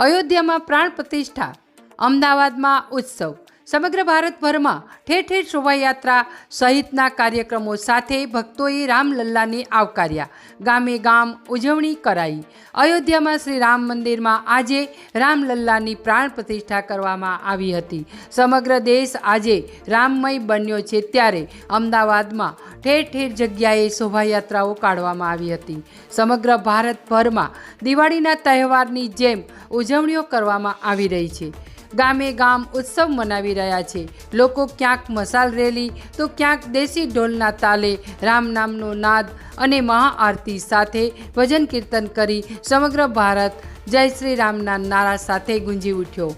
અયોધ્યામાં પ્રાણ પ્રતિષ્ઠા, અમદાવાદમાં ઉત્સવ. સમગ્ર ભારતભરમાં ઠેર ઠેર શોભાયાત્રા સહિતના કાર્યક્રમો સાથે ભક્તોએ રામલલ્લાને આવકાર્યા. ગામે ગામ ઉજવણી કરાઈ. અયોધ્યામાં શ્રી રામ મંદિરમાં આજે રામલલ્લાની પ્રાણ પ્રતિષ્ઠા કરવામાં આવી હતી. સમગ્ર દેશ આજે રામમય બન્યો છે, ત્યારે અમદાવાદમાં ઠેર ઠેર જગ્યાએ શોભાયાત્રાઓ કાઢવામાં આવી હતી. સમગ્ર ભારતભરમાં દિવાળીના તહેવારની જેમ ઉજવણીઓ કરવામાં આવી રહી છે. ગામે ગામ ઉત્સવ મનાવી રહ્યા છે. લોકો ક્યાંક મશાલ રેલી તો ક્યાંક દેશી ઢોલના તાલે રામ નામનો નાદ અને મહાઆરતી સાથે ભજન કીર્તન કરી સમગ્ર ભારત જય શ્રી રામના નારા સાથે ગુંજી ઉઠ્યો.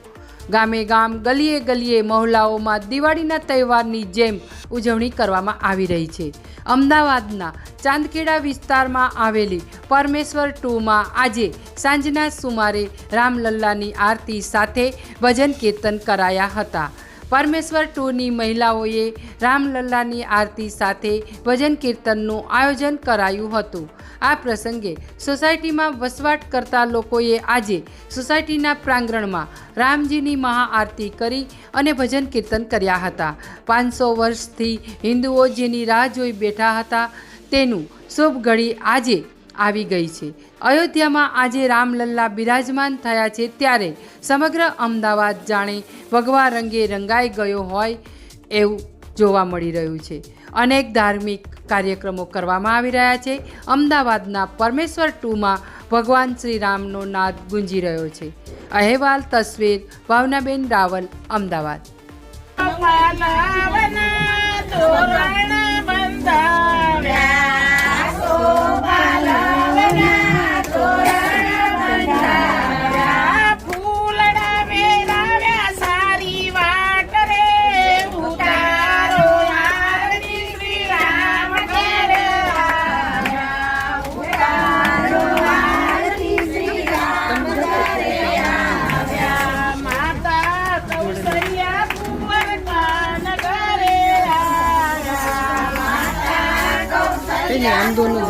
ગામે ગામ ગલીએ ગલીએ મહોલ્લાઓમાં દિવાળીના તહેવારની જેમ ઉજવણી કરવામાં આવી રહી છે. અમદાવાદના ચાંદખેડા વિસ્તારમાં આવેલી પરમેશ્વર 2માં આજે સાંજના સુમારે રામલલ્લાની આરતી સાથે ભજન કીર્તન કરાયા હતા. પરમેશ્વર 2ની મહિલાઓએ રામલલ્લાની આરતી સાથે ભજન કીર્તનનું આયોજન કરાયું હતું. આ પ્રસંગે સોસાયટીમાં વસવાટ કરતા લોકોએ આજે સોસાયટીના પ્રાંગણમાં રામજીની મહાઆરતી કરી અને ભજન કીર્તન કર્યા હતા. 500 વર્ષથી હિન્દુઓ જેની રાહ જોઈ બેઠા હતા, તેનું શુભ ઘડી આજે આવી ગઈ છે. અયોધ્યામાં આજે રામલલ્લા બિરાજમાન થયા છે, ત્યારે સમગ્ર અમદાવાદ જાણે ભગવા રંગે રંગાઈ ગયો હોય એવું જોવા મળી રહ્યું છે. અનેક ધાર્મિક કાર્યક્રમો કરવામાં આવી રહ્યા છે. અમદાવાદના પરમેશ્વર 2માં ભગવાન શ્રી રામનો નાદ ગુંજી રહ્યો છે. અહેવાલ તસવીર ભાવનાબેન રાવલ, અમદાવાદ. हम दोनों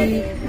માતાજી.